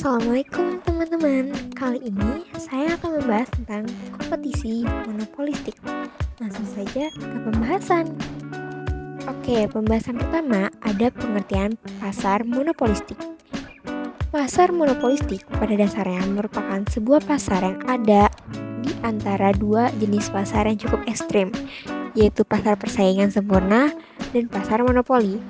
Assalamualaikum teman-teman. Kali ini saya akan membahas tentang kompetisi monopolistik. Langsung saja ke pembahasan. Oke, pembahasan pertama ada pengertian pasar monopolistik. Pasar monopolistik pada dasarnya merupakan sebuah pasar yang ada di antara dua jenis pasar yang cukup ekstrim, yaitu pasar persaingan sempurna dan pasar monopoli.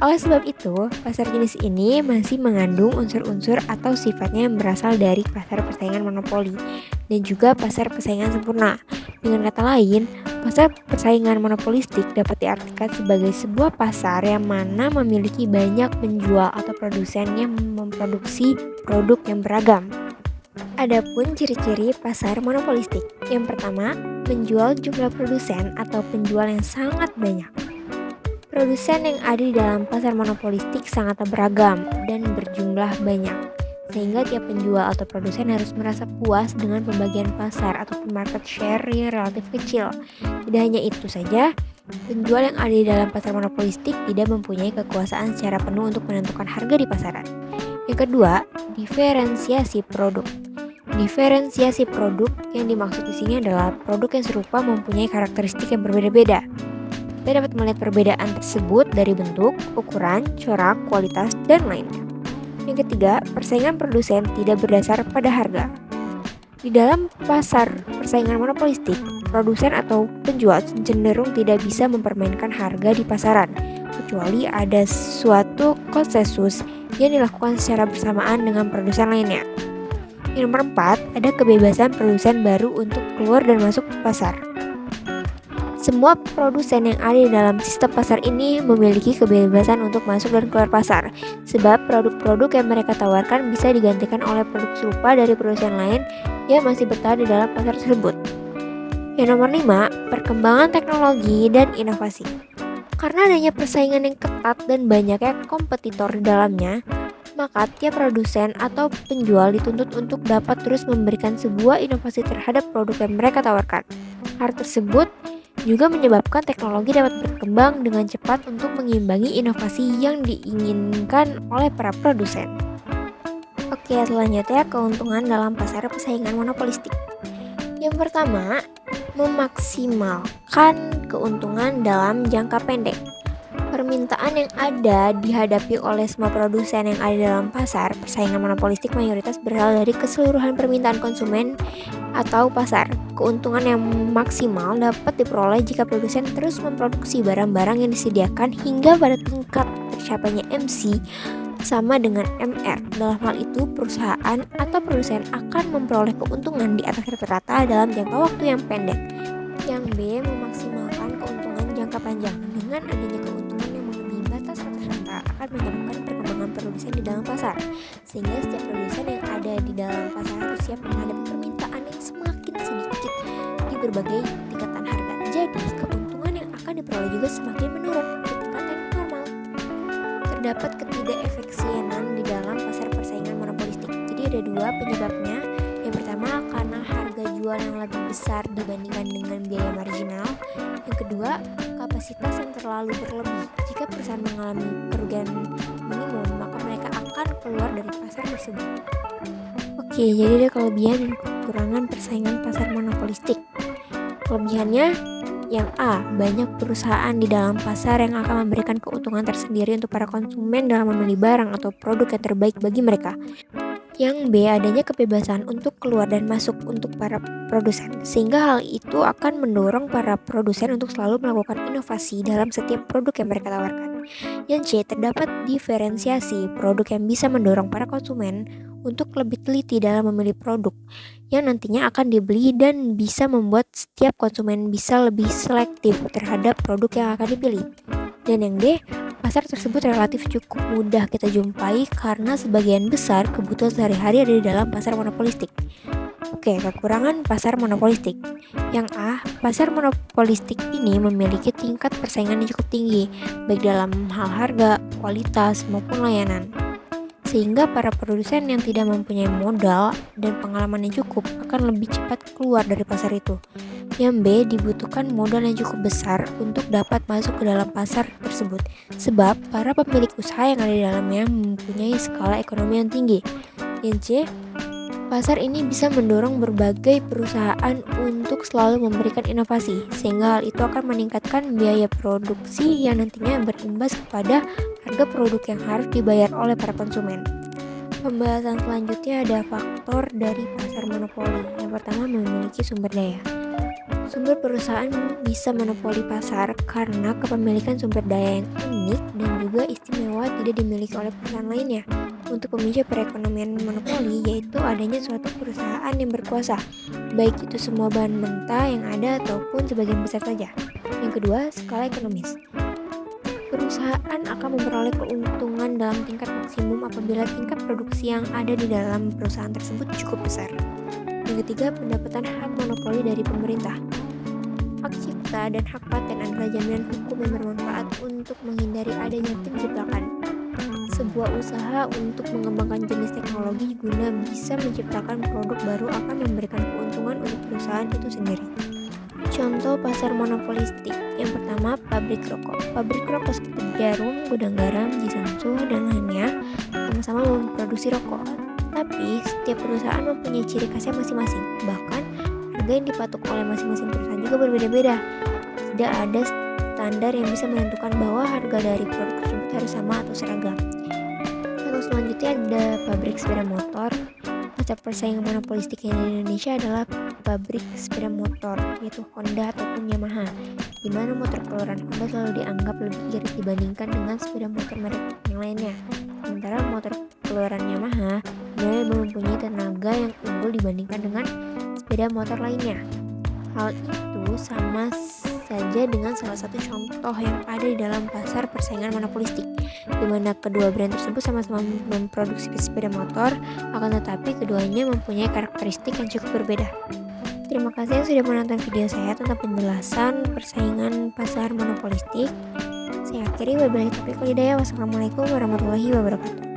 Oleh sebab itu, pasar jenis ini masih mengandung unsur-unsur atau sifatnya yang berasal dari pasar persaingan monopoli dan juga pasar persaingan sempurna. Dengan kata lain, pasar persaingan monopolistik dapat diartikan sebagai sebuah pasar yang mana memiliki banyak penjual atau produsen yang memproduksi produk yang beragam. Adapun ciri-ciri pasar monopolistik. Yang pertama, menjual jumlah produsen atau penjual yang sangat banyak. Produsen yang ada di dalam pasar monopolistik sangat beragam dan berjumlah banyak, sehingga tiap penjual atau produsen harus merasa puas dengan pembagian pasar atau market share yang relatif kecil. Tidak hanya itu saja, penjual yang ada di dalam pasar monopolistik tidak mempunyai kekuasaan secara penuh untuk menentukan harga di pasaran. Yang kedua, diferensiasi produk. Diferensiasi produk yang dimaksud di sini adalah produk yang serupa mempunyai karakteristik yang berbeda-beda. Kita dapat melihat perbedaan tersebut dari bentuk, ukuran, corak, kualitas, dan lainnya. Yang ketiga, persaingan produsen tidak berdasar pada harga. Di dalam pasar persaingan monopolistik, produsen atau penjual cenderung tidak bisa mempermainkan harga di pasaran, kecuali ada suatu konsensus yang dilakukan secara bersamaan dengan produsen lainnya. Yang nomor 4, ada kebebasan produsen baru untuk keluar dan masuk pasar. Semua produsen yang ada di dalam sistem pasar ini memiliki kebebasan untuk masuk dan keluar pasar, sebab produk-produk yang mereka tawarkan bisa digantikan oleh produk serupa dari produsen lain yang masih bertahan di dalam pasar tersebut. Yang nomor 5, perkembangan teknologi dan inovasi. Karena adanya persaingan yang ketat dan banyaknya kompetitor di dalamnya, maka tiap produsen atau penjual dituntut untuk dapat terus memberikan sebuah inovasi terhadap produk yang mereka tawarkan. Hal tersebut juga menyebabkan teknologi dapat berkembang dengan cepat untuk mengimbangi inovasi yang diinginkan oleh para produsen. Oke, selanjutnya keuntungan dalam pasar persaingan monopolistik. Yang pertama, memaksimalkan keuntungan dalam jangka pendek. Permintaan yang ada dihadapi oleh semua produsen yang ada dalam pasar persaingan monopolistik mayoritas berasal dari keseluruhan permintaan konsumen atau pasar. Keuntungan yang maksimal dapat diperoleh jika produsen terus memproduksi barang-barang yang disediakan hingga pada tingkat tercapainya MC sama dengan MR. Dalam hal itu, perusahaan atau produsen akan memperoleh keuntungan di atas rata-rata dalam jangka waktu yang pendek. Yang B, memaksimalkan keuntungan jangka panjang. Dengan adanya keuntungan yang melebihi batas rata-rata akan menyebabkan perkembangan produsen di dalam pasar, sehingga setiap produsen yang ada di dalam pasar harus siap menghadapi permintaan yang semakin sedikit di berbagai tingkatan harga. Jadi, keuntungan yang akan diperoleh juga semakin menurun ke tingkat yang normal. Terdapat ketidakefisienan di dalam pasar persaingan monopolistik. Jadi ada dua penyebabnya. Yang pertama, karena harga jual yang lebih besar dibandingkan dengan biaya marginal. Yang kedua, kapasitas yang terlalu berlebih. Jika perusahaan mengalami kerugian minimum, maka mereka akan keluar dari pasar tersebut. Oke, jadi ada kelebihan dan kekurangan persaingan pasar monopolistik. Kelebihannya, yang A, banyak perusahaan di dalam pasar yang akan memberikan keuntungan tersendiri untuk para konsumen dalam membeli barang atau produk yang terbaik bagi mereka. Yang B, adanya kebebasan untuk keluar dan masuk untuk para produsen, sehingga hal itu akan mendorong para produsen untuk selalu melakukan inovasi dalam setiap produk yang mereka tawarkan. Yang C, terdapat diferensiasi produk yang bisa mendorong para konsumen untuk lebih teliti dalam memilih produk yang nantinya akan dibeli dan bisa membuat setiap konsumen bisa lebih selektif terhadap produk yang akan dipilih. Dan yang D, pasar tersebut relatif cukup mudah kita jumpai karena sebagian besar kebutuhan sehari-hari ada di dalam pasar monopolistik. Oke, kekurangan pasar monopolistik. Yang A, pasar monopolistik ini memiliki tingkat persaingan yang cukup tinggi, baik dalam hal harga, kualitas, maupun layanan. Sehingga para produsen yang tidak mempunyai modal dan pengalaman yang cukup akan lebih cepat keluar dari pasar itu. Yang B, dibutuhkan modal yang cukup besar untuk dapat masuk ke dalam pasar tersebut, sebab para pemilik usaha yang ada di dalamnya mempunyai skala ekonomi yang tinggi. Yang C, pasar ini bisa mendorong berbagai perusahaan untuk selalu memberikan inovasi, sehingga hal itu akan meningkatkan biaya produksi yang nantinya berimbas kepada harga produk yang harus dibayar oleh para konsumen. Pembahasan selanjutnya ada faktor dari pasar monopoli. Yang pertama, memiliki sumber daya. Sumber perusahaan bisa monopoli pasar karena kepemilikan sumber daya yang unik dan juga istimewa tidak dimiliki oleh perusahaan lainnya. Untuk pemicu perekonomian monopoli yaitu adanya suatu perusahaan yang berkuasa, baik itu semua bahan mentah yang ada ataupun sebagian besar saja. Yang kedua, skala ekonomis. Perusahaan akan memperoleh keuntungan dalam tingkat maksimum apabila tingkat produksi yang ada di dalam perusahaan tersebut cukup besar. Yang ketiga, pendapatan hak monopoli dari pemerintah. Hak cipta dan hak paten adalah jaminan hukum yang bermanfaat untuk menghindari adanya penjebakan sebuah usaha untuk mengembangkan jenis teknologi guna bisa menciptakan produk baru akan memberikan keuntungan untuk perusahaan itu sendiri. Contoh pasar monopolistik. Yang pertama, pabrik rokok. Pabrik rokok seperti Jarum, Gudang Garam, Jisamsu, dan lainnya sama-sama memproduksi rokok. Tapi setiap perusahaan mempunyai ciri khasnya masing-masing. Bahkan harga yang dipatok oleh masing-masing perusahaan juga berbeda-beda. Tidak ada standar yang bisa menentukan bahwa harga dari produk tersebut harus sama atau seragam. Lalu selanjutnya ada pabrik sepeda motor. Pasar persaingan monopolistik yang di Indonesia adalah pabrik sepeda motor, yaitu Honda ataupun Yamaha, di mana motor keluaran Honda selalu dianggap lebih irit dibandingkan dengan sepeda motor merek yang lainnya. Sementara motor keluaran Yamaha sebenarnya mempunyai tenaga yang unggul dibandingkan dengan sepeda motor lainnya. Hal itu sama saja dengan salah satu contoh yang ada di dalam pasar persaingan monopolistik, di mana kedua brand tersebut sama-sama memproduksi sepeda motor, akan tetapi keduanya mempunyai karakteristik yang cukup berbeda. Terima kasih yang sudah menonton video saya tentang penjelasan persaingan pasar monopolistik. Saya akhiri, wabillahi taufiq wal hidayah. Wassalamualaikum warahmatullahi wabarakatuh.